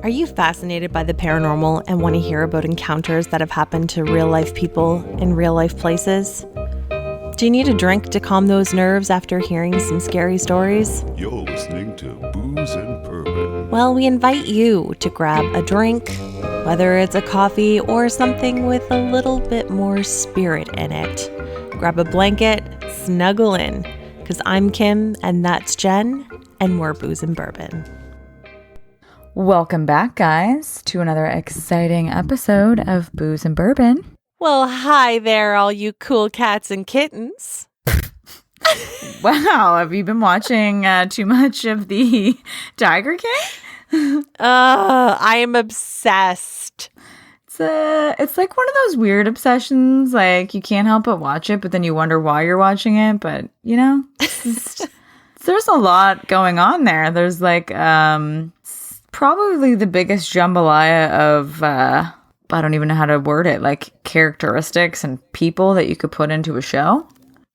Are you fascinated by the paranormal and want to hear about encounters that have happened to real-life people in real-life places? Do you need a drink to calm those nerves after hearing some scary stories? You're listening to Booze and Bourbon. Well, we invite you to grab a drink, whether it's a coffee or something with a little bit more spirit in it. Grab a blanket, snuggle in, because I'm Kim and that's Jen, and we're Booze and Bourbon. Welcome back, guys, to another exciting episode of Booze and Bourbon. Well, hi there, all you cool cats and kittens. Wow, have you been watching too much of the Tiger King? I am obsessed. It's like one of those weird obsessions, like you can't help but watch it, but then you wonder why you're watching it, but you know, there's a lot going on there. There's like probably the biggest jambalaya of I don't even know how to word it, like characteristics and people that you could put into a show.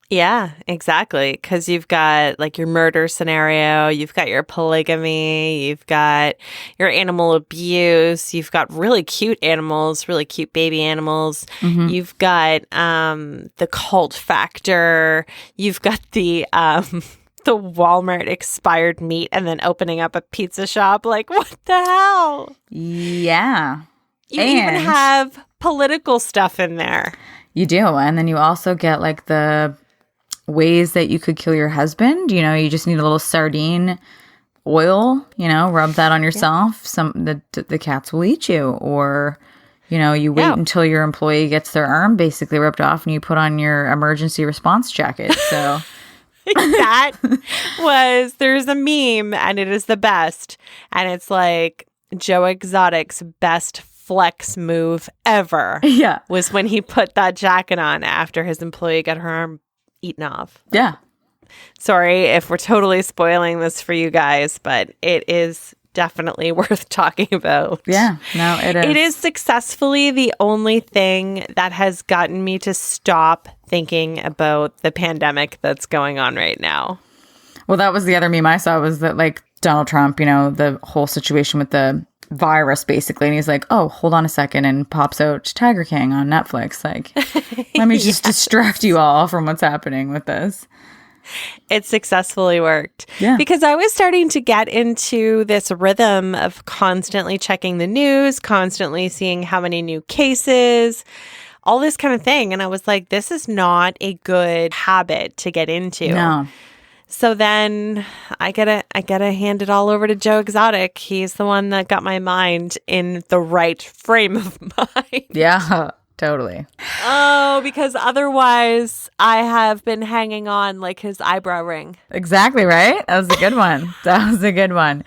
Yeah, exactly. Because you've got like your murder scenario, you've got your polygamy, you've got your animal abuse, you've got really cute animals, really cute baby animals. Mm-hmm. You've got the cult factor. You've got the Walmart expired meat and then opening up a pizza shop. Like, what the hell? Yeah. You even have political stuff in there. You do. And then you also get like the ways that you could kill your husband. You know, you just need a little sardine oil, you know, rub that on yourself. Yeah. The cats will eat you. Or, you know, you wait until your employee gets their arm basically ripped off and you put on your emergency response jacket. So... there's a meme and it is the best. And it's like Joe Exotic's best flex move ever. Yeah. Was when he put that jacket on after his employee got her arm eaten off. Yeah. Sorry if we're totally spoiling this for you guys, but it is definitely worth talking about. Yeah, no, it is. It is successfully the only thing that has gotten me to stop thinking about the pandemic that's going on right now. Well, that was the other meme I saw, was that like Donald Trump, you know, the whole situation with the virus basically. And he's like, oh, hold on a second, and pops out Tiger King on Netflix. Like, let me just distract you all from what's happening with this. It successfully worked. Yeah. Because I was starting to get into this rhythm of constantly checking the news, constantly seeing how many new cases, all this kind of thing. And I was like, this is not a good habit to get into. No. So then I gotta hand it all over to Joe Exotic. He's the one that got my mind in the right frame of mind. Yeah. Totally. Oh, because otherwise I have been hanging on like his eyebrow ring. Exactly, right? That was a good one. That was a good one.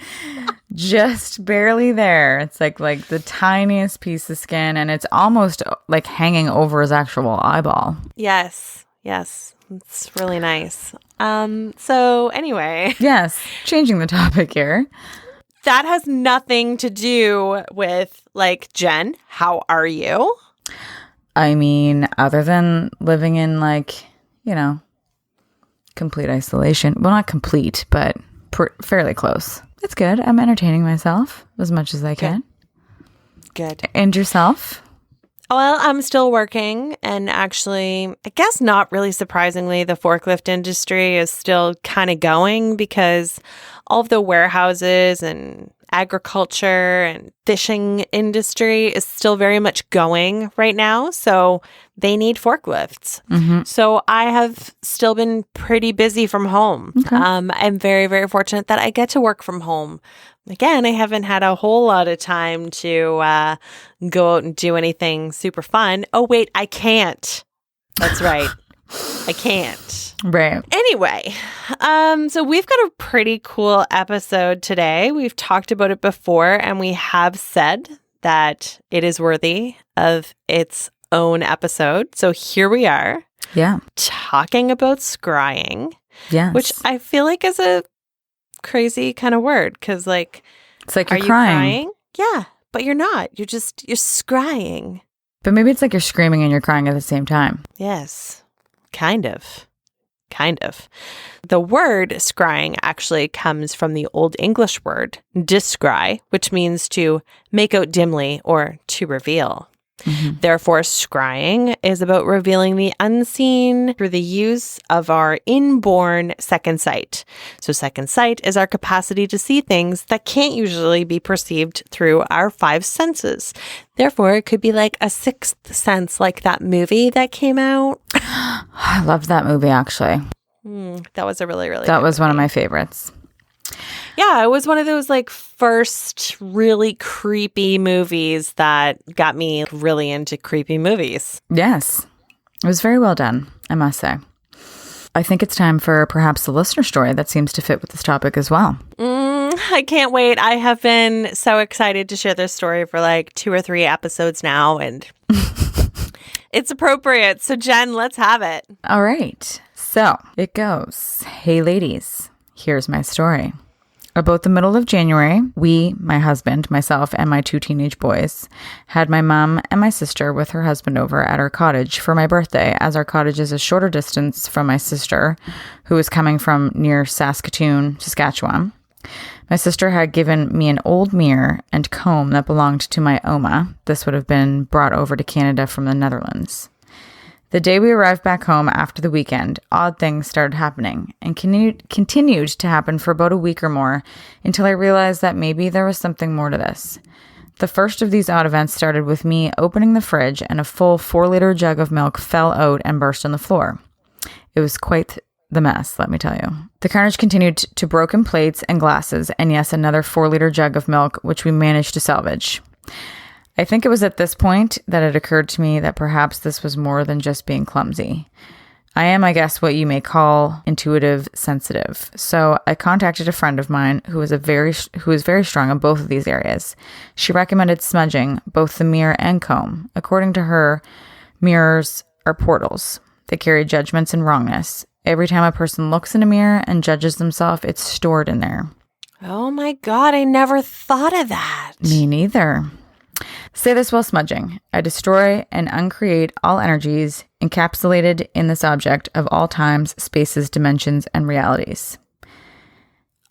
Just barely there. It's like the tiniest piece of skin, and it's almost like hanging over his actual eyeball. Yes. It's really nice. So anyway. Yes. Changing the topic here. That has nothing to do with like, Jen, how are you? I mean, other than living in like, you know, complete isolation. Well, not complete, but fairly close. It's good. I'm entertaining myself as much as I can. Good. And yourself? Well, I'm still working, and actually, I guess not really surprisingly, the forklift industry is still kind of going because all of the warehouses and agriculture and fishing industry is still very much going right now. So they need forklifts. Mm-hmm. So I have still been pretty busy from home. Okay. I'm very, very fortunate that I get to work from home. Again, I haven't had a whole lot of time to go out and do anything super fun. Oh, wait, I can't. That's right. I can't. Right. Anyway, so we've got a pretty cool episode today. We've talked about it before, and we have said that it is worthy of its own episode. So here we are. Yeah. Talking about scrying. Yes. Which I feel like is a crazy kind of word, because like, it's like you're crying? Yeah, but you're not. You're scrying. But maybe it's like you're screaming and you're crying at the same time. Yes. Kind of. Kind of. The word scrying actually comes from the Old English word descry, which means to make out dimly or to reveal. Therefore, scrying is about revealing the unseen through the use of our inborn second sight. So second sight is our capacity to see things that can't usually be perceived through our five senses. Therefore, it could be like a sixth sense, like that movie that came out. I loved that movie, actually. That was a really, really That good was one of movie. my favorites. Yeah, it was one of those like first really creepy movies that got me really into creepy movies. Yes. It was very well done, I must say. I think it's time for perhaps a listener story that seems to fit with this topic as well. I can't wait. I have been so excited to share this story for like 2 or 3 episodes now, and it's appropriate. So Jen, let's have it. All right. So it goes. Hey, ladies, here's my story. About the middle of January, we, my husband, myself, and my 2 teenage boys, had my mom and my sister with her husband over at our cottage for my birthday, as our cottage is a shorter distance from my sister, who was coming from near Saskatoon, Saskatchewan. My sister had given me an old mirror and comb that belonged to my Oma. This would have been brought over to Canada from the Netherlands. The day we arrived back home after the weekend, odd things started happening and continued to happen for about a week or more until I realized that maybe there was something more to this. The first of these odd events started with me opening the fridge and a full 4-liter jug of milk fell out and burst on the floor. It was quite the mess, let me tell you. The carnage continued to broken plates and glasses, and yes, another 4-liter jug of milk, which we managed to salvage. I think it was at this point that it occurred to me that perhaps this was more than just being clumsy. I am, I guess, what you may call intuitive sensitive. So I contacted a friend of mine who is very strong in both of these areas. She recommended smudging both the mirror and comb. According to her, mirrors are portals. They carry judgments and wrongness. Every time a person looks in a mirror and judges themselves, it's stored in there. Oh my God, I never thought of that. Me neither. Say this while smudging. I destroy and uncreate all energies encapsulated in this object of all times, spaces, dimensions, and realities.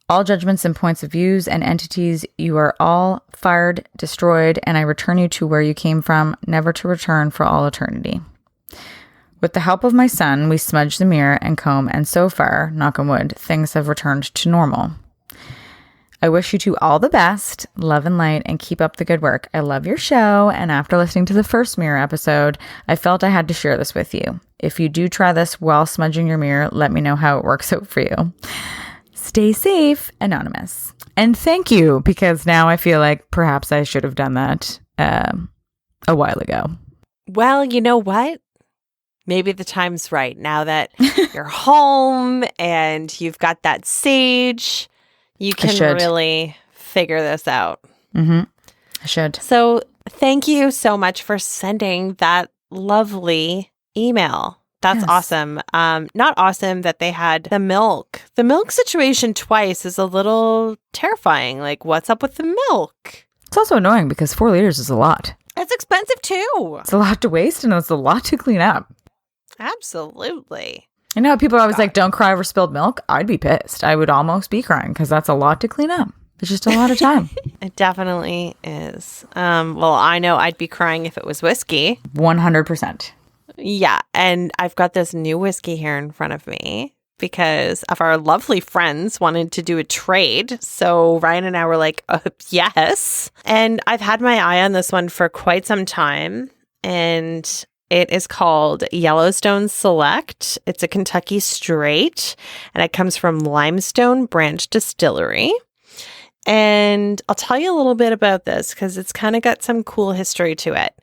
All judgments and points of views and entities, you are all fired, destroyed, and I return you to where you came from, never to return for all eternity. With the help of my son, we smudge the mirror and comb, and so far, knock on wood, things have returned to normal. I wish you two all the best, love and light, and keep up the good work. I love your show, and after listening to the first mirror episode, I felt I had to share this with you. If you do try this while smudging your mirror, let me know how it works out for you. Stay safe, Anonymous. And thank you, because now I feel like perhaps I should have done that a while ago. Well, you know what? Maybe the time's right now that you're home and you've got that sage. You can really figure this out. I should. So thank you so much for sending that lovely email. That's awesome. Not awesome that they had the milk. The milk situation twice is a little terrifying. Like, what's up with the milk? It's also annoying because 4 liters is a lot. It's expensive too. It's a lot to waste and it's a lot to clean up. Absolutely. You know how people are always like, don't cry over spilled milk? I'd be pissed. I would almost be crying because that's a lot to clean up. It's just a lot of time. It definitely is. Well, I know I'd be crying if it was whiskey. 100%. Yeah. And I've got this new whiskey here in front of me because of our lovely friends wanted to do a trade. So Ryan and I were like, yes. And I've had my eye on this one for quite some time. And it is called Yellowstone Select. It's a Kentucky straight, and it comes from Limestone Branch Distillery. And I'll tell you a little bit about this because it's kind of got some cool history to it.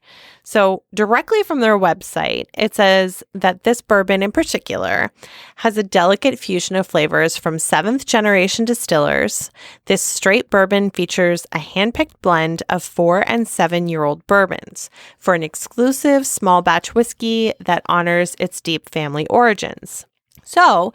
So directly from their website, it says that this bourbon in particular has a delicate fusion of flavors from 7th generation distillers. This straight bourbon features a handpicked blend of 4- and 7-year-old bourbons for an exclusive small batch whiskey that honors its deep family origins. So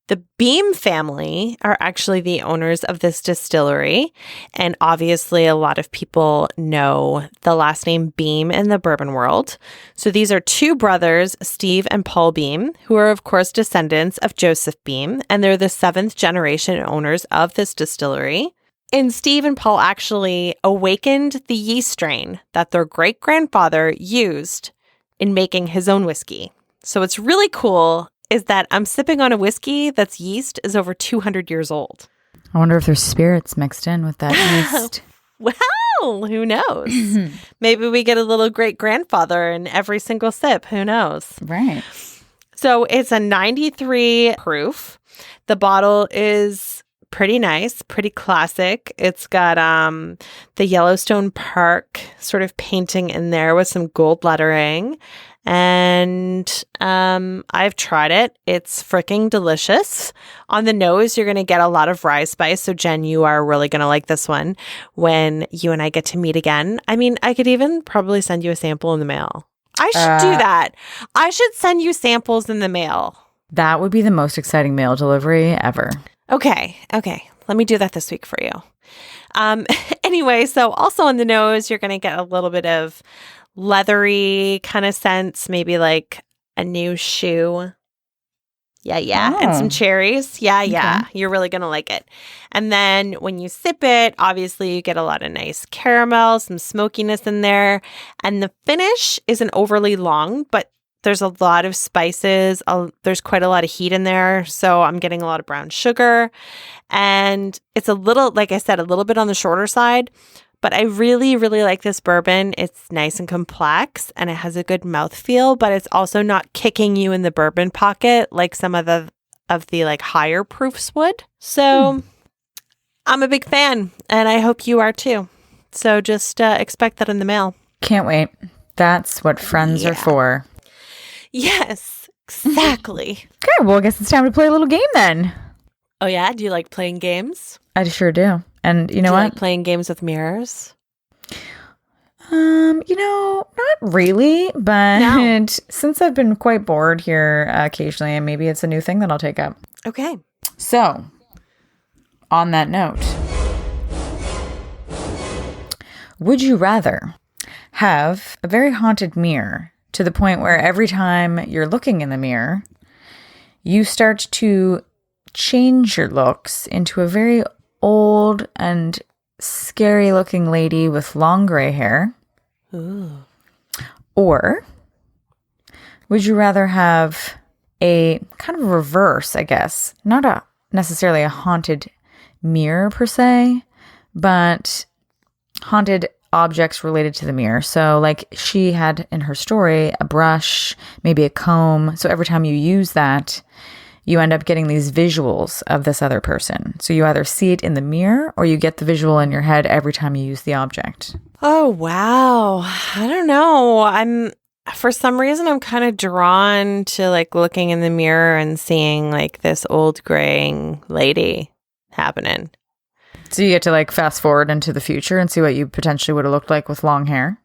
The Beam family are actually the owners of this distillery. And obviously, a lot of people know the last name Beam in the bourbon world. So these are two brothers, Steve and Paul Beam, who are, of course, descendants of Joseph Beam. And they're the 7th generation owners of this distillery. And Steve and Paul actually awakened the yeast strain that their great-grandfather used in making his own whiskey. So what's really cool is that I'm sipping on a whiskey that's yeast is over 200 years old. I wonder if there's spirits mixed in with that yeast. Well, who knows? Maybe we get a little great-grandfather in every single sip. Who knows? Right. So it's a 93 proof. The bottle is pretty nice, pretty classic. It's got the Yellowstone Park sort of painting in there with some gold lettering. And I've tried it. It's freaking delicious. On the nose, you're going to get a lot of rye spice. So Jen, you are really going to like this one when you and I get to meet again. I mean, I could even probably send you a sample in the mail. I should do that. I should send you samples in the mail. That would be the most exciting mail delivery ever. Okay. Let me do that this week for you. Anyway, so also on the nose, you're going to get a little bit of leathery kind of scents, maybe like a new shoe. Yeah. Oh. And some cherries. Yeah. Okay. You're really going to like it. And then when you sip it, obviously you get a lot of nice caramel, some smokiness in there. And the finish isn't overly long, but there's a lot of spices. There's quite a lot of heat in there. So I'm getting a lot of brown sugar. And it's a little, like I said, a little bit on the shorter side. But I really, really like this bourbon. It's nice and complex and it has a good mouthfeel, but it's also not kicking you in the bourbon pocket like some of the like higher proofs would. So I'm a big fan and I hope you are too. So just expect that in the mail. Can't wait. That's what friends are for. Yes, exactly. Okay, well, I guess it's time to play a little game then. Oh yeah? Do you like playing games? I sure do. And you know what? Like playing games with mirrors? Not really, but since I've been quite bored here occasionally, and maybe it's a new thing that I'll take up. Okay. So, on that note, would you rather have a very haunted mirror to the point where every time you're looking in the mirror, you start to change your looks into a very old and scary looking lady with long gray hair? Ooh. Or would you rather have a kind of reverse, I guess, not necessarily a haunted mirror per se, but haunted objects related to the mirror? So like she had in her story a brush, maybe a comb. So every time you use that, you end up getting these visuals of this other person. So you either see it in the mirror or you get the visual in your head every time you use the object. Oh, wow. I don't know. For some reason, I'm kind of drawn to like looking in the mirror and seeing like this old graying lady happening. So you get to like fast forward into the future and see what you potentially would have looked like with long hair.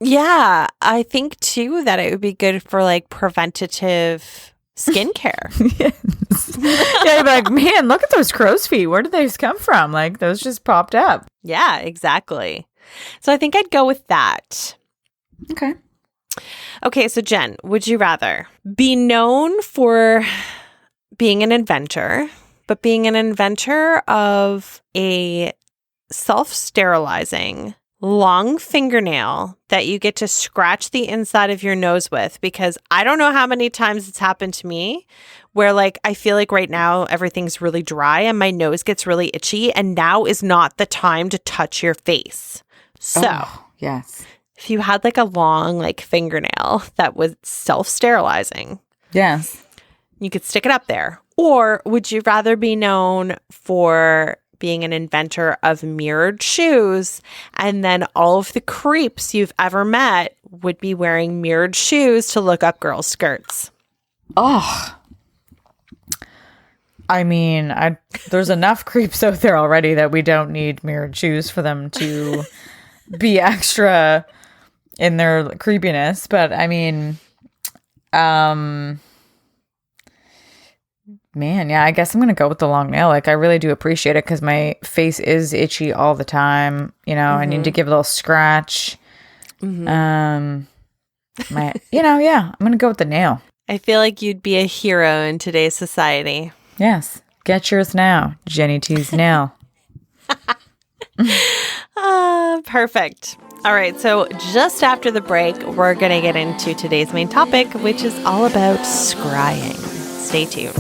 Yeah. I think too that it would be good for like preventative skincare. Yes. Yeah, you'd be like, man, look at those crow's feet. Where did those come from? Like those just popped up. Yeah, exactly. So I think I'd go with that. Okay, so Jen, would you rather be known for being an inventor, but being an inventor of a self-sterilizing long fingernail that you get to scratch the inside of your nose with? Because I don't know how many times it's happened to me where like I feel like right now everything's really dry and my nose gets really itchy and now is not the time to touch your face. So yes, if you had like a long like fingernail that was self-sterilizing, yes, you could stick it up there. Or would you rather be known for being an inventor of mirrored shoes and then all of the creeps you've ever met would be wearing mirrored shoes to look up girls' skirts? Oh, I mean, there's enough creeps out there already that we don't need mirrored shoes for them to be extra in their creepiness. But I mean, Man, yeah, I guess I'm going to go with the long nail. Like, I really do appreciate it because my face is itchy all the time. You know, I need to give it a little scratch. Yeah, I'm going to go with the nail. I feel like you'd be a hero in today's society. Yes. Get yours now. Jenny T's nail. Perfect. All right, so just after the break, we're going to get into today's main topic, which is all about scrying. Stay tuned.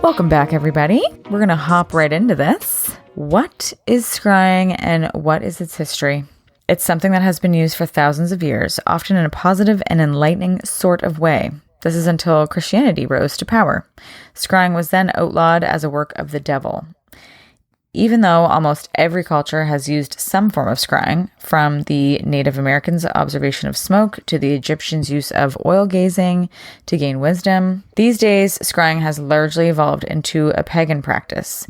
Welcome back, everybody. We're going to hop right into this. What is scrying and what is its history? It's something that has been used for thousands of years, often in a positive and enlightening sort of way. This is until Christianity rose to power. Scrying was then outlawed as a work of the devil. Even though almost every culture has used some form of scrying, from the Native Americans' observation of smoke to the Egyptians' use of oil gazing to gain wisdom, these days scrying has largely evolved into a pagan practice.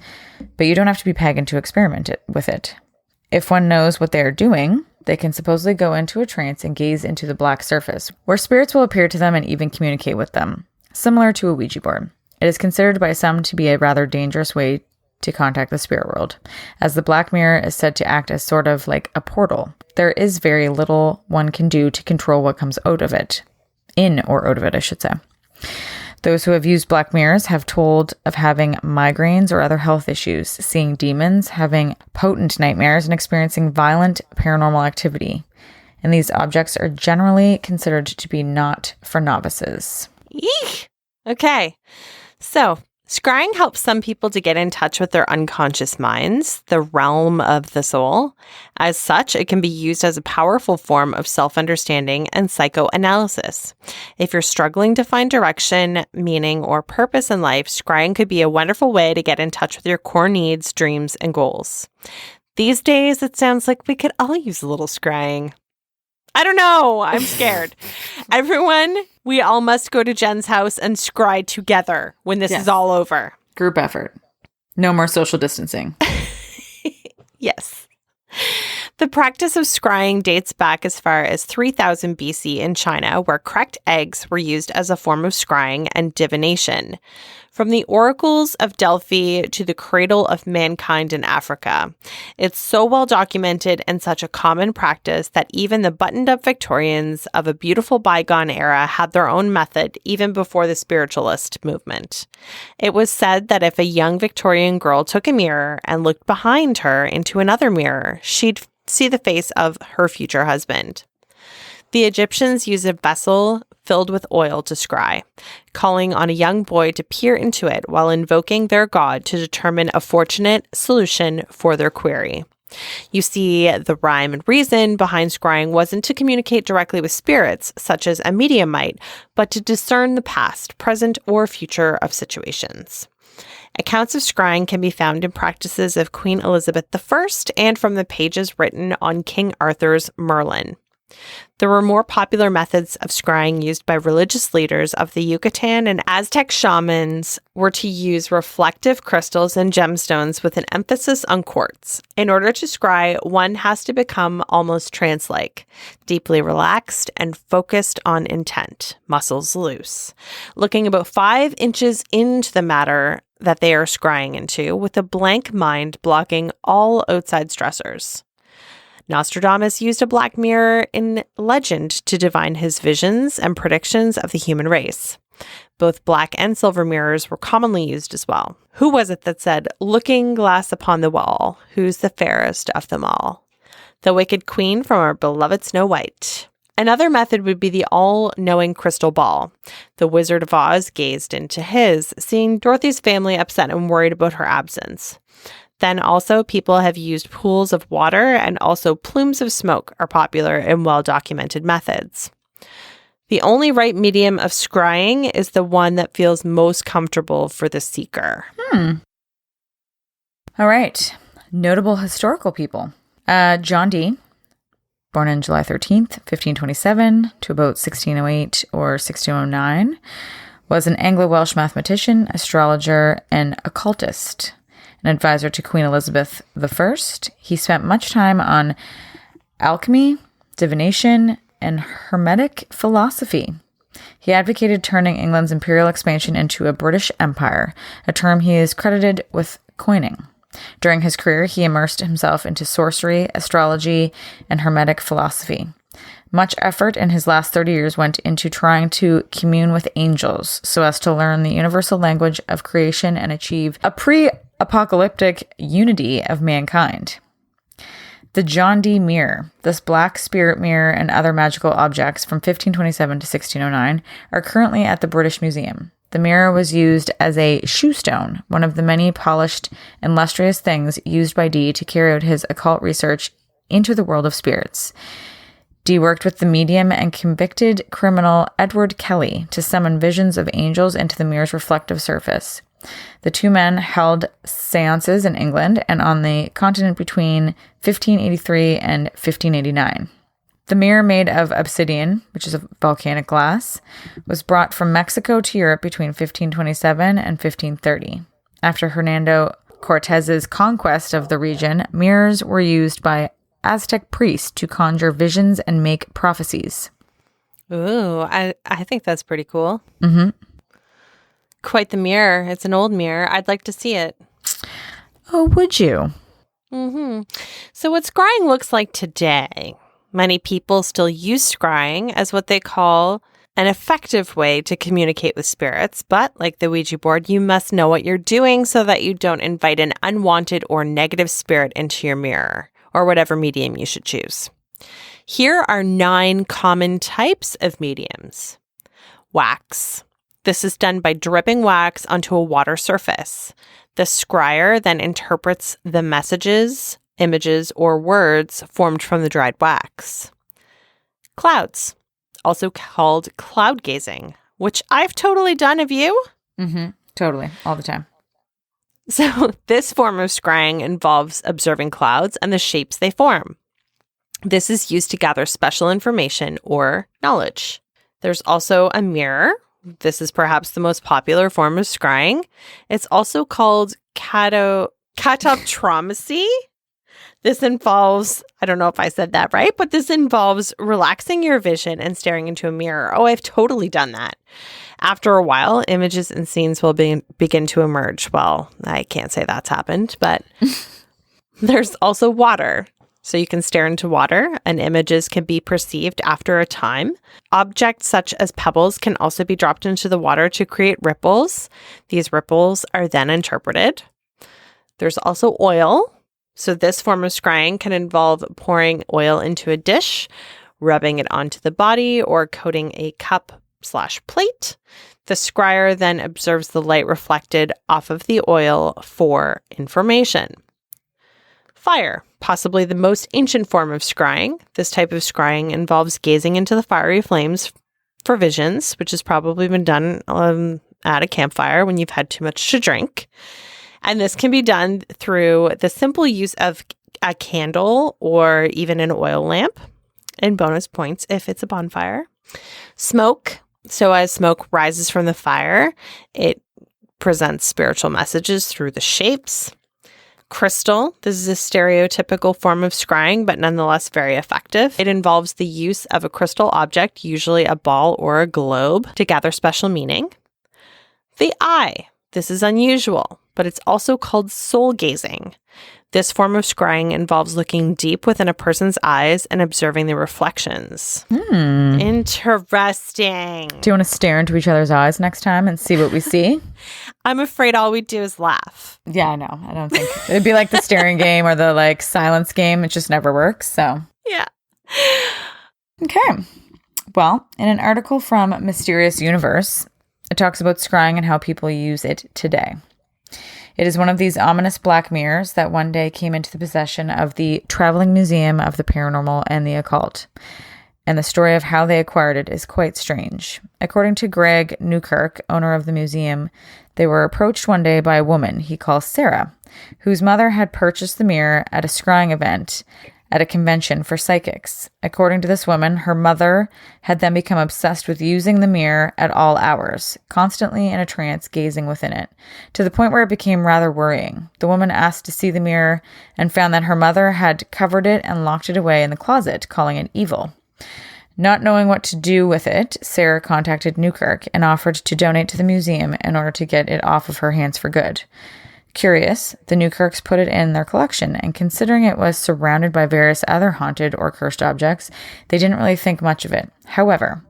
But you don't have to be pagan to experiment with it. If one knows what they are doing, they can supposedly go into a trance and gaze into the black surface, where spirits will appear to them and even communicate with them, similar to a Ouija board. It is considered by some to be a rather dangerous way to contact the spirit world, as the black mirror is said to act as sort of like a portal. There is very little one can do to control what comes out of it. In or out of it, I should say. Those who have used black mirrors have told of having migraines or other health issues, seeing demons, having potent nightmares, and experiencing violent paranormal activity. And these objects are generally considered to be not for novices. Eek! Okay, so scrying helps some people to get in touch with their unconscious minds, the realm of the soul. As such, it can be used as a powerful form of self-understanding and psychoanalysis. If you're struggling to find direction, meaning, or purpose in life, scrying could be a wonderful way to get in touch with your core needs, dreams, and goals. These days, it sounds like we could all use a little scrying. I don't know. I'm scared. Everyone, we all must go to Jen's house and scry together when this is all over. Group effort. No more social distancing. Yes. The practice of scrying dates back as far as 3000 BC in China, where cracked eggs were used as a form of scrying and divination. From the oracles of Delphi to the cradle of mankind in Africa. It's so well documented and such a common practice that even the buttoned-up Victorians of a beautiful bygone era had their own method even before the spiritualist movement. It was said that if a young Victorian girl took a mirror and looked behind her into another mirror, she'd see the face of her future husband. The Egyptians used a vessel filled with oil to scry, calling on a young boy to peer into it while invoking their god to determine a fortunate solution for their query. You see, the rhyme and reason behind scrying wasn't to communicate directly with spirits, such as a medium might, but to discern the past, present, or future of situations. Accounts of scrying can be found in practices of Queen Elizabeth I and from the pages written on King Arthur's Merlin. There were more popular methods of scrying used by religious leaders of the Yucatan and Aztec shamans were to use reflective crystals and gemstones with an emphasis on quartz. In order to scry, one has to become almost trance-like, deeply relaxed and focused on intent, muscles loose, looking about 5 inches into the matter that they are scrying into, with a blank mind blocking all outside stressors. Nostradamus used a black mirror in legend to divine his visions and predictions of the human race. Both black and silver mirrors were commonly used as well. Who was it that said, "Looking glass upon the wall, who's the fairest of them all? The wicked queen from our beloved Snow White." Another method would be the all-knowing crystal ball. The Wizard of Oz gazed into his, seeing Dorothy's family upset and worried about her absence. Then also, people have used pools of water and also plumes of smoke are popular and well-documented methods. The only right medium of scrying is the one that feels most comfortable for the seeker. All right. Notable historical people. John Dee, born on July 13th, 1527 to about 1608 or 1609, was an Anglo-Welsh mathematician, astrologer, and occultist. An advisor to Queen Elizabeth I, he spent much time on alchemy, divination, and Hermetic philosophy. He advocated turning England's imperial expansion into a British empire, a term he is credited with coining. During his career, he immersed himself into sorcery, astrology, and Hermetic philosophy. Much effort in his last 30 years went into trying to commune with angels so as to learn the universal language of creation and achieve a pre-apocalyptic unity of mankind. The John Dee mirror, this black spirit mirror and other magical objects from 1527 to 1609 are currently at the British Museum. The mirror was used as a shoe stone, one of the many polished and lustrous things used by Dee to carry out his occult research into the world of spirits. Dee worked with the medium and convicted criminal Edward Kelly to summon visions of angels into the mirror's reflective surface. The two men held seances in England and on the continent between 1583 and 1589. The mirror, made of obsidian, which is a volcanic glass, was brought from Mexico to Europe between 1527 and 1530. After Hernando Cortez's conquest of the region, mirrors were used by Aztec priests to conjure visions and make prophecies. Ooh, I think that's pretty cool. Mm-hmm. Quite the mirror. It's an old mirror. I'd like to see it. Oh, would you? Mm-hmm. So what scrying looks like today, many people still use scrying as what they call an effective way to communicate with spirits. But like the Ouija board, you must know what you're doing so that you don't invite an unwanted or negative spirit into your mirror or whatever medium you should choose. Here are 9 common types of mediums. Wax. This is done by dripping wax onto a water surface. The scryer then interprets the messages, images, or words formed from the dried wax. Clouds, also called cloud gazing, which I've totally done. Have you? Mm-hmm. Totally. All the time. So this form of scrying involves observing clouds and the shapes they form. This is used to gather special information or knowledge. There's also a mirror. This is perhaps the most popular form of scrying. It's also called catoptromacy. This involves, I don't know if I said that right, but this involves relaxing your vision and staring into a mirror. Oh, I've totally done that. After a while, images and scenes will begin to emerge. Well, I can't say that's happened, but there's also water. So you can stare into water and images can be perceived after a time. Objects such as pebbles can also be dropped into the water to create ripples. These ripples are then interpreted. There's also oil. So this form of scrying can involve pouring oil into a dish, rubbing it onto the body, or coating a cup/plate. The scryer then observes the light reflected off of the oil for information. Fire, possibly the most ancient form of scrying. This type of scrying involves gazing into the fiery flames for visions, which has probably been done at a campfire when you've had too much to drink. And this can be done through the simple use of a candle or even an oil lamp, and bonus points if it's a bonfire. Smoke. So as smoke rises from the fire, it presents spiritual messages through the shapes. Crystal. This is a stereotypical form of scrying, but nonetheless very effective. It involves the use of a crystal object, usually a ball or a globe, to gather special meaning. The eye. This is unusual, but it's also called soul gazing. This form of scrying involves looking deep within a person's eyes and observing the reflections. Interesting. Do you want to stare into each other's eyes next time and see what we see? I'm afraid all we do is laugh. Yeah, I know. I don't think it'd be like the staring game or the silence game. It just never works. So yeah. Okay. Well, in an article from Mysterious Universe, it talks about scrying and how people use it today. It is one of these ominous black mirrors that one day came into the possession of the Traveling Museum of the Paranormal and the Occult. And the story of how they acquired it is quite strange. According to Greg Newkirk, owner of the museum, they were approached one day by a woman he calls Sarah, whose mother had purchased the mirror at a scrying event at a convention for psychics. According to this woman, her mother had then become obsessed with using the mirror at all hours, constantly in a trance gazing within it, to the point where it became rather worrying. The woman asked to see the mirror and found that her mother had covered it and locked it away in the closet, calling it evil. Not knowing what to do with it, Sarah contacted Newkirk and offered to donate to the museum in order to get it off of her hands for good. Curious, the Newkirks put it in their collection, and considering it was surrounded by various other haunted or cursed objects, they didn't really think much of it. However,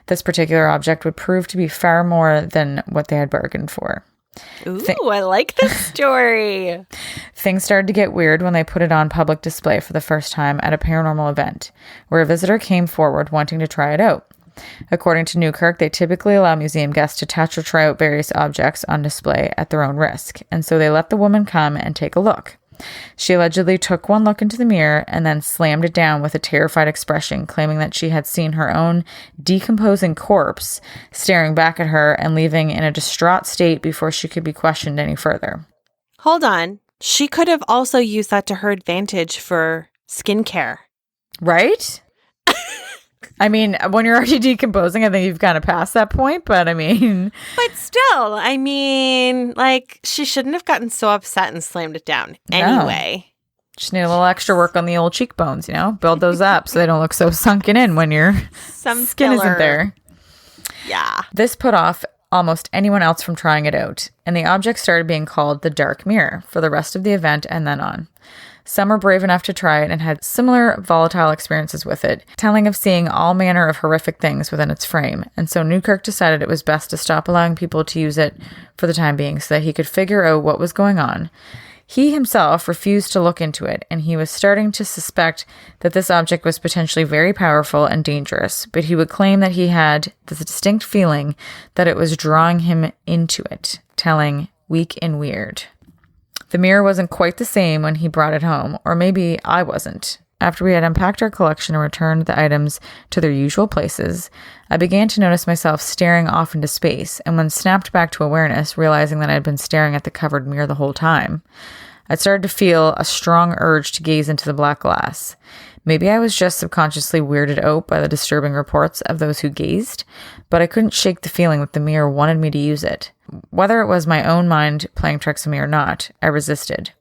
this particular object would prove to be far more than what they had bargained for. Ooh, I like this story. Things started to get weird when they put it on public display for the first time at a paranormal event, where a visitor came forward wanting to try it out. According to Newkirk, they typically allow museum guests to touch or try out various objects on display at their own risk, and so they let the woman come and take a look. She allegedly took one look into the mirror and then slammed it down with a terrified expression, claiming that she had seen her own decomposing corpse staring back at her and leaving in a distraught state before she could be questioned any further. Hold on. She could have also used that to her advantage for skincare. Right? I mean, when you're already decomposing, I think you've kind of passed that point, but I mean... But still, I mean, like, she shouldn't have gotten so upset and slammed it down anyway. Just need a little extra work on the old cheekbones, Build those up so they don't look so sunken in when your skin isn't there. Yeah. This put off almost anyone else from trying it out, and the object started being called the Dark Mirror for the rest of the event and then on. Some were brave enough to try it and had similar volatile experiences with it, telling of seeing all manner of horrific things within its frame, and so Newkirk decided it was best to stop allowing people to use it for the time being so that he could figure out what was going on. He himself refused to look into it, and he was starting to suspect that this object was potentially very powerful and dangerous, but he would claim that he had this distinct feeling that it was drawing him into it, telling Weak and Weird. The mirror wasn't quite the same when he brought it home, or maybe I wasn't. After we had unpacked our collection and returned the items to their usual places, I began to notice myself staring off into space, and when snapped back to awareness, realizing that I had been staring at the covered mirror the whole time, I started to feel a strong urge to gaze into the black glass. Maybe I was just subconsciously weirded out by the disturbing reports of those who gazed, but I couldn't shake the feeling that the mirror wanted me to use it. Whether it was my own mind playing tricks on me or not, I resisted.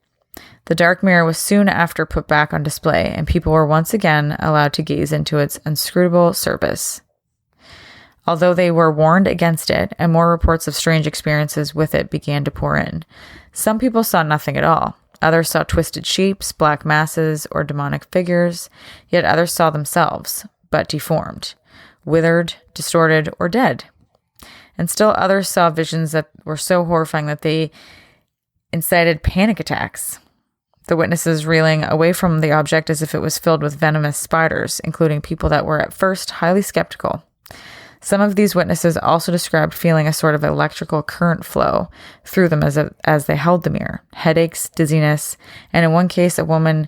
The dark mirror was soon after put back on display, and people were once again allowed to gaze into its inscrutable surface. Although they were warned against it, and more reports of strange experiences with it began to pour in, some people saw nothing at all. Others saw twisted shapes, black masses, or demonic figures, yet others saw themselves, but deformed, withered, distorted, or dead. And still others saw visions that were so horrifying that they incited panic attacks. The witnesses reeling away from the object as if it was filled with venomous spiders, including people that were at first highly skeptical. Some of these witnesses also described feeling a sort of electrical current flow through them as they held the mirror, headaches, dizziness, and in one case, a woman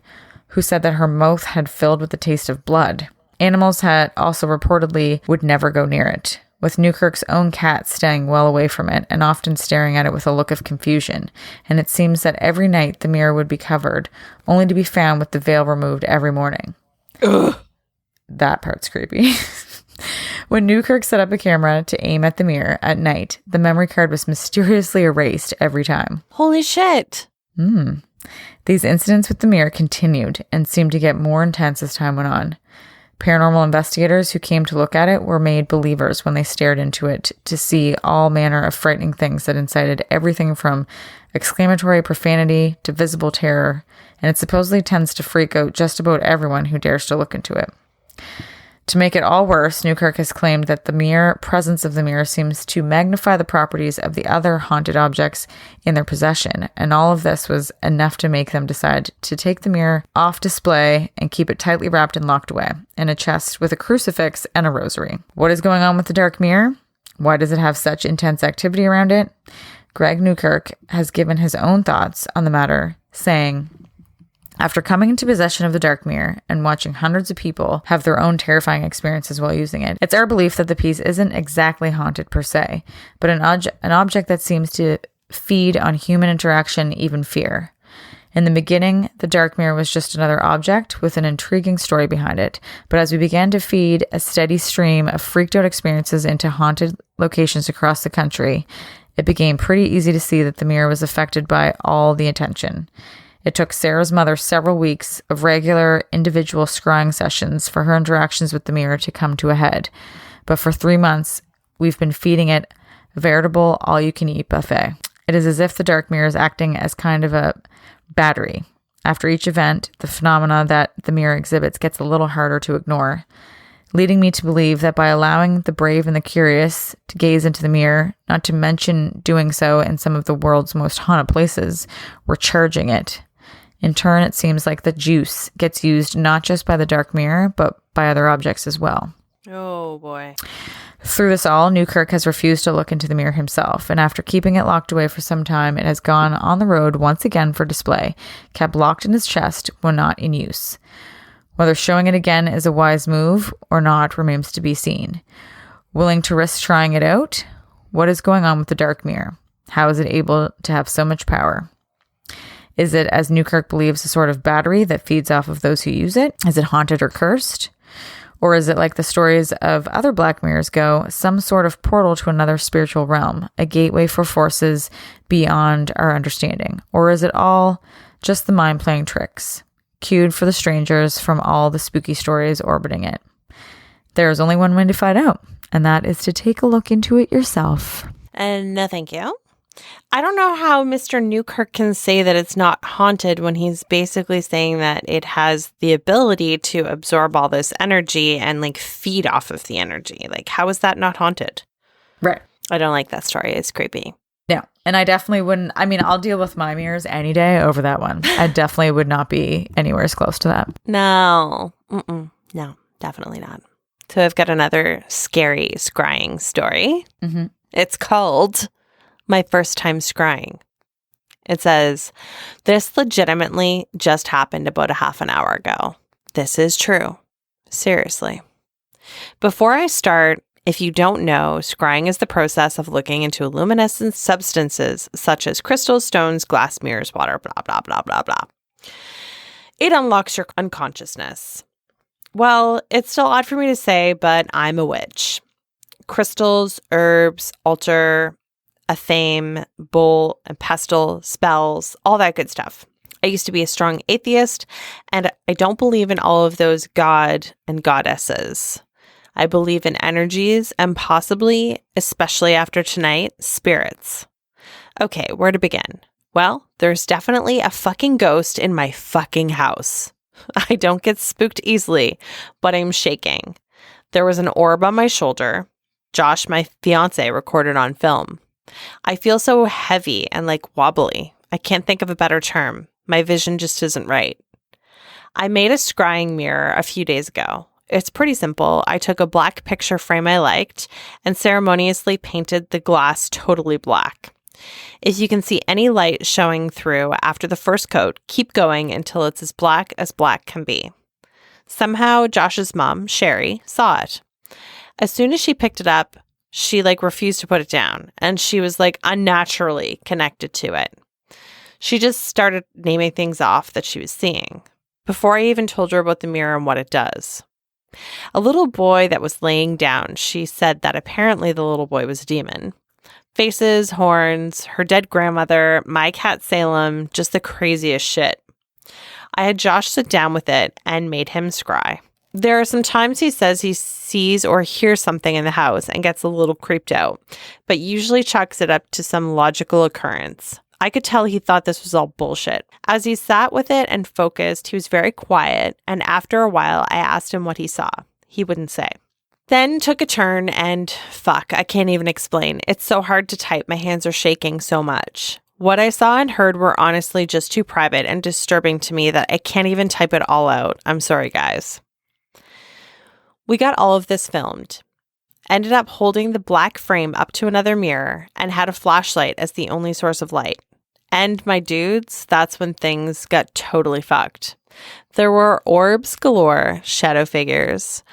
who said that her mouth had filled with the taste of blood. Animals had also reportedly would never go near it, with Newkirk's own cat staying well away from it and often staring at it with a look of confusion, and it seems that every night the mirror would be covered, only to be found with the veil removed every morning. Ugh. That part's creepy. When Newkirk set up a camera to aim at the mirror at night, the memory card was mysteriously erased every time. Holy shit. These incidents with the mirror continued and seemed to get more intense as time went on. Paranormal investigators who came to look at it were made believers when they stared into it to see all manner of frightening things that incited everything from exclamatory profanity to visible terror, and it supposedly tends to freak out just about everyone who dares to look into it. To make it all worse, Newkirk has claimed that the mere presence of the mirror seems to magnify the properties of the other haunted objects in their possession, and all of this was enough to make them decide to take the mirror off display and keep it tightly wrapped and locked away in a chest with a crucifix and a rosary. What is going on with the dark mirror? Why does it have such intense activity around it? Greg Newkirk has given his own thoughts on the matter, saying, after coming into possession of the dark mirror and watching hundreds of people have their own terrifying experiences while using it, it's our belief that the piece isn't exactly haunted per se, but an object that seems to feed on human interaction, even fear. In the beginning, the dark mirror was just another object with an intriguing story behind it. But as we began to feed a steady stream of freaked out experiences into haunted locations across the country, it became pretty easy to see that the mirror was affected by all the attention. It took Sarah's mother several weeks of regular individual scrying sessions for her interactions with the mirror to come to a head. But for 3 months, we've been feeding it a veritable all-you-can-eat buffet. It is as if the dark mirror is acting as kind of a battery. After each event, the phenomena that the mirror exhibits gets a little harder to ignore, leading me to believe that by allowing the brave and the curious to gaze into the mirror, not to mention doing so in some of the world's most haunted places, we're charging it. In turn, it seems like the juice gets used not just by the dark mirror, but by other objects as well. Oh, boy. Through this all, Newkirk has refused to look into the mirror himself, and after keeping it locked away for some time, it has gone on the road once again for display, kept locked in his chest when not in use. Whether showing it again is a wise move or not remains to be seen. Willing to risk trying it out? What is going on with the dark mirror? How is it able to have so much power? Is it, as Newkirk believes, a sort of battery that feeds off of those who use it? Is it haunted or cursed? Or is it, like the stories of other black mirrors go, some sort of portal to another spiritual realm, a gateway for forces beyond our understanding? Or is it all just the mind playing tricks, cued for the strangers from all the spooky stories orbiting it? There is only one way to find out, and that is to take a look into it yourself. And no thank you. I don't know how Mr. Newkirk can say that it's not haunted when he's basically saying that it has the ability to absorb all this energy and like feed off of the energy. Like, how is that not haunted? Right. I don't like that story. It's creepy. Yeah. And I definitely wouldn't. I mean, I'll deal with my mirrors any day over that one. I definitely would not be anywhere as close to that. No. No, definitely not. So I've got another scary scrying story. Mm-hmm. It's called My First Time Scrying. It says, this legitimately just happened about a half an hour ago. This is true. Seriously. Before I start, if you don't know, scrying is the process of looking into luminescent substances such as crystals, stones, glass, mirrors, water, blah, blah, blah, blah, blah. It unlocks your unconsciousness. Well, it's still odd for me to say, but I'm a witch. Crystals, herbs, altar, a thame, bowl, and pestle, spells, all that good stuff. I used to be a strong atheist, and I don't believe in all of those god and goddesses. I believe in energies and possibly, especially after tonight, spirits. Okay, where to begin? Well, there's definitely a fucking ghost in my fucking house. I don't get spooked easily, but I'm shaking. There was an orb on my shoulder. Josh, my fiance, recorded on film. I feel so heavy and like wobbly. I can't think of a better term. My vision just isn't right. I made a scrying mirror a few days ago. It's pretty simple. I took a black picture frame I liked and ceremoniously painted the glass totally black. If you can see any light showing through after the first coat, keep going until it's as black can be. Somehow, Josh's mom, Sherry, saw it. As soon as she picked it up, she refused to put it down, and she was unnaturally connected to it. She just started naming things off that she was seeing, before I even told her about the mirror and what it does. A little boy that was laying down, she said that apparently the little boy was a demon. Faces, horns, her dead grandmother, my cat Salem, just the craziest shit. I had Josh sit down with it and made him scry. There are some times he says he sees or hears something in the house and gets a little creeped out, but usually chalks it up to some logical occurrence. I could tell he thought this was all bullshit. As he sat with it and focused, he was very quiet, and after a while, I asked him what he saw. He wouldn't say. Then took a turn and fuck, I can't even explain. It's so hard to type. My hands are shaking so much. What I saw and heard were honestly just too private and disturbing to me that I can't even type it all out. I'm sorry, guys. We got all of this filmed. Ended up holding the black frame up to another mirror and had a flashlight as the only source of light. And my dudes, that's when things got totally fucked. There were orbs galore, shadow figures,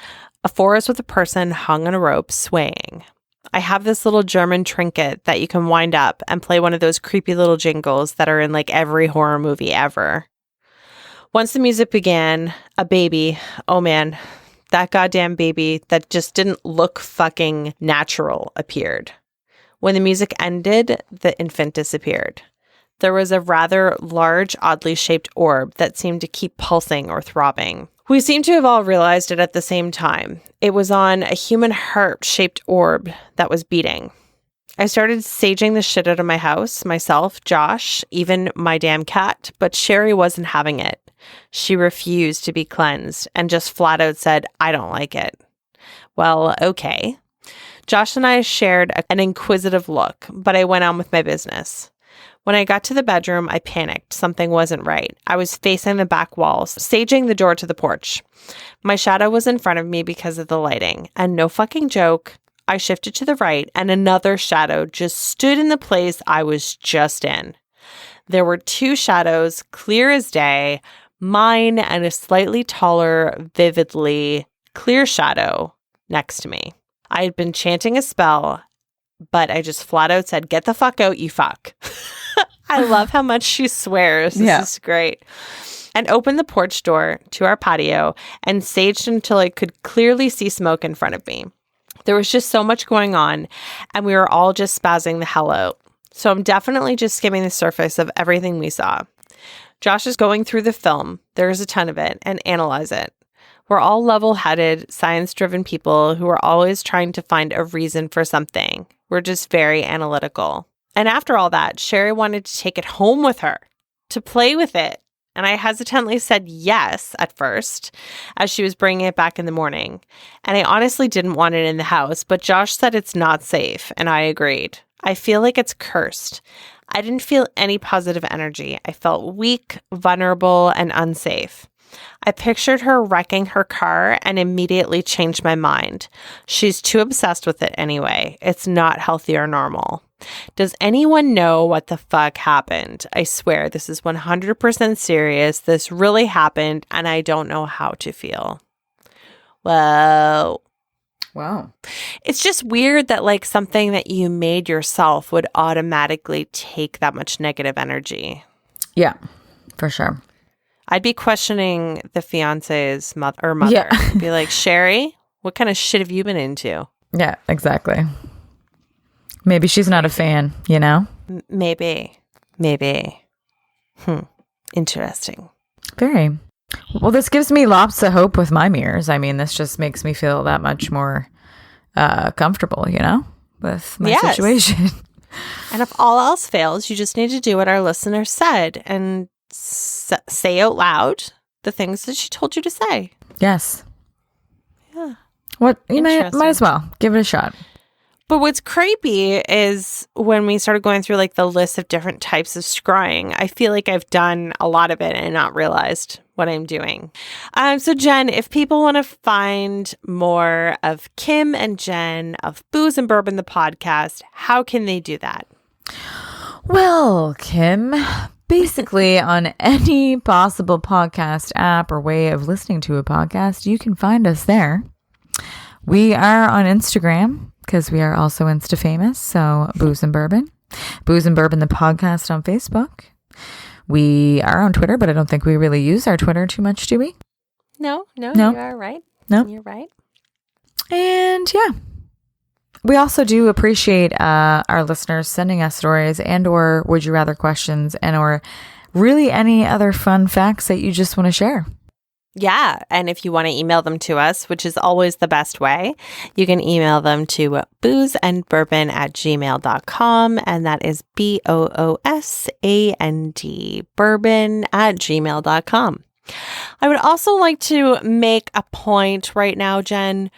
a forest with a person hung on a rope swaying. I have this little German trinket that you can wind up and play one of those creepy little jingles that are in like every horror movie ever. Once the music began, a baby, oh man, that goddamn baby that just didn't look fucking natural appeared. When the music ended, the infant disappeared. There was a rather large, oddly shaped orb that seemed to keep pulsing or throbbing. We seem to have all realized it at the same time. It was on a human heart-shaped orb that was beating. I started saging the shit out of my house, myself, Josh, even my damn cat, but Sherry wasn't having it. She refused to be cleansed and just flat out said, I don't like it. Well, okay. Josh and I shared an inquisitive look, but I went on with my business. When I got to the bedroom, I panicked. Something wasn't right. I was facing the back walls, saging the door to the porch. My shadow was in front of me because of the lighting. And no fucking joke, I shifted to the right and another shadow just stood in the place I was just in. There were two shadows, clear as day, mine and a slightly taller, vividly clear shadow next to me. I had been chanting a spell, but I just flat out said, get the fuck out, you fuck. I love how much she swears. This is great. And opened the porch door to our patio and saged until I could clearly see smoke in front of me. There was just so much going on, and we were all just spazzing the hell out. So I'm definitely just skimming the surface of everything we saw. Josh is going through the film, there's a ton of it, and analyze it. We're all level-headed, science-driven people who are always trying to find a reason for something. We're just very analytical. And after all that, Sherry wanted to take it home with her, to play with it. And I hesitantly said yes at first, as she was bringing it back in the morning. And I honestly didn't want it in the house, but Josh said it's not safe, and I agreed. I feel like it's cursed. I didn't feel any positive energy. I felt weak, vulnerable, and unsafe. I pictured her wrecking her car and immediately changed my mind. She's too obsessed with it anyway. It's not healthy or normal. Does anyone know what the fuck happened? I swear this is 100% serious. This really happened and I don't know how to feel. Whoa. Wow. It's just weird that like something that you made yourself would automatically take that much negative energy. Yeah, for sure. I'd be questioning the fiance's mother. Yeah. Be like, Sherry, what kind of shit have you been into? Yeah, exactly. Maybe she's not a fan, you know? Maybe. Interesting. Very. Well, this gives me lots of hope with my mirrors. I mean, this just makes me feel that much more comfortable, you know, with my situation. And if all else fails, you just need to do what our listener said and say out loud the things that she told you to say. Yes. Yeah. What you might as well give it a shot. But what's creepy is when we started going through like the list of different types of scrying, I feel like I've done a lot of it and not realized what I'm doing. So Jen, if people want to find more of Kim and Jen of Booze and Bourbon, the podcast, how can they do that? Well, Kim, basically on any possible podcast app or way of listening to a podcast, you can find us there. We are on Instagram because we are also Insta famous. So Booze and Bourbon, the podcast on Facebook. We are on Twitter, but I don't think we really use our Twitter too much, do we? No, you are right. No, you're right. And yeah, we also do appreciate our listeners sending us stories and or would you rather questions and or really any other fun facts that you just want to share. Yeah. And if you want to email them to us, which is always the best way, you can email them to boozeandbourbon@gmail.com. And that is BOOSAND bourbon@gmail.com. I would also like to make a point right now, Jen.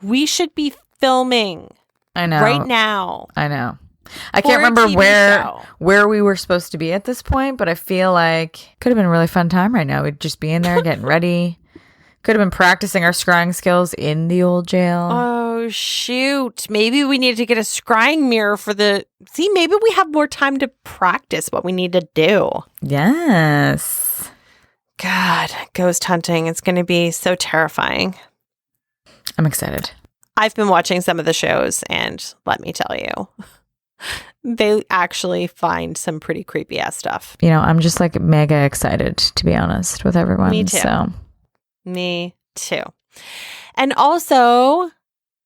We should be filming. I know. Right now. I know. I can't remember where we were supposed to be at this point, but I feel like it could have been a really fun time right now. We'd just be in there getting ready. Could have been practicing our scrying skills in the old jail. Oh, shoot. Maybe we need to get a scrying mirror for maybe we have more time to practice what we need to do. Yes. God, ghost hunting. It's going to be so terrifying. I'm excited. I've been watching some of the shows, and let me tell you, they actually find some pretty creepy ass stuff. You know, I'm just like mega excited, to be honest, with everyone. Me too. So. Me too. And also,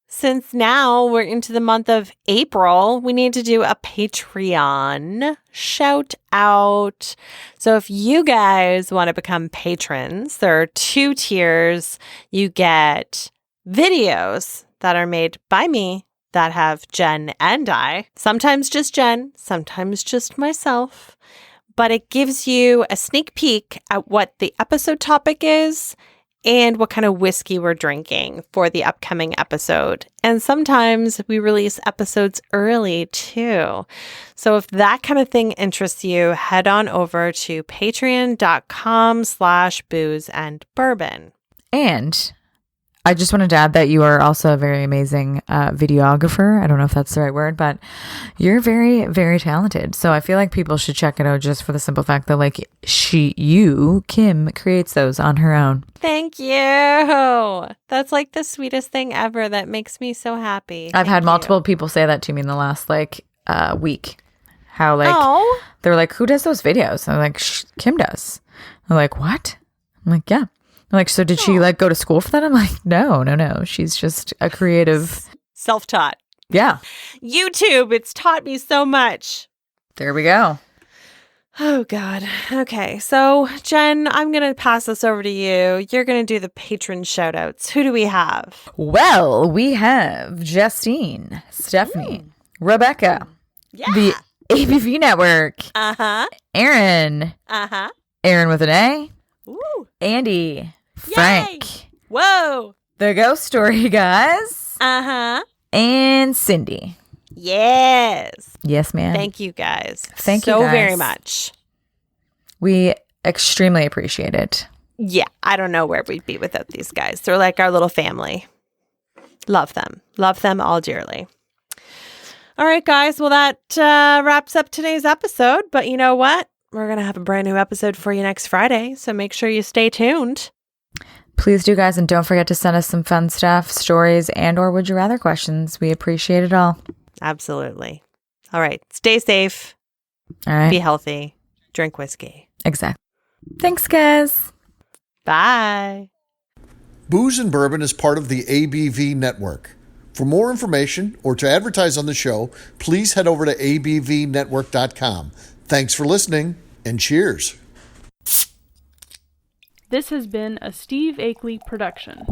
since now we're into the month of April, we need to do a Patreon shout out. So if you guys want to become patrons, there are 2 tiers. You get videos that are made by me that have Jen and I, sometimes just Jen, sometimes just myself, but it gives you a sneak peek at what the episode topic is and what kind of whiskey we're drinking for the upcoming episode. And sometimes we release episodes early too. So if that kind of thing interests you, head on over to patreon.com/boozeandbourbon. And I just wanted to add that you are also a very amazing videographer. I don't know if that's the right word, but you're very, very talented. So I feel like people should check it out just for the simple fact that like Kim creates those on her own. Thank you. That's like the sweetest thing ever. That makes me so happy. I've had multiple people say that to me in the last week. How like they're like, who does those videos? I'm like, Kim does. I'm like, what? I'm like, yeah. I'm like, so did she like go to school for that? I'm like, no. She's just a creative. Self-taught. Yeah. YouTube. It's taught me so much. There we go. Oh, God. Okay. So, Jen, I'm going to pass this over to you. You're going to do the patron shout outs. Who do we have? Well, we have Justine, Stephanie, Rebecca, the ABV Network, Aaron, Aaron with an A, Andy, Frank, whoa, the Ghost Story guys, and Cindy. Yes, ma'am. Thank you guys. Thank you so guys. very much. We extremely appreciate it. Yeah, I don't know where we'd be without these guys. They're like our little family. Love them all dearly. All right, guys. Well, that wraps up today's episode. But you know what? We're going to have a brand new episode for you next Friday. So make sure you stay tuned. Please do, guys. And don't forget to send us some fun stuff, stories, and or would you rather questions. We appreciate it all. Absolutely. All right. Stay safe. All right. Be healthy. Drink whiskey. Exactly. Thanks, guys. Bye. Booze and Bourbon is part of the ABV Network. For more information or to advertise on the show, please head over to abvnetwork.com. Thanks for listening, and cheers. This has been a Steve Akeley production.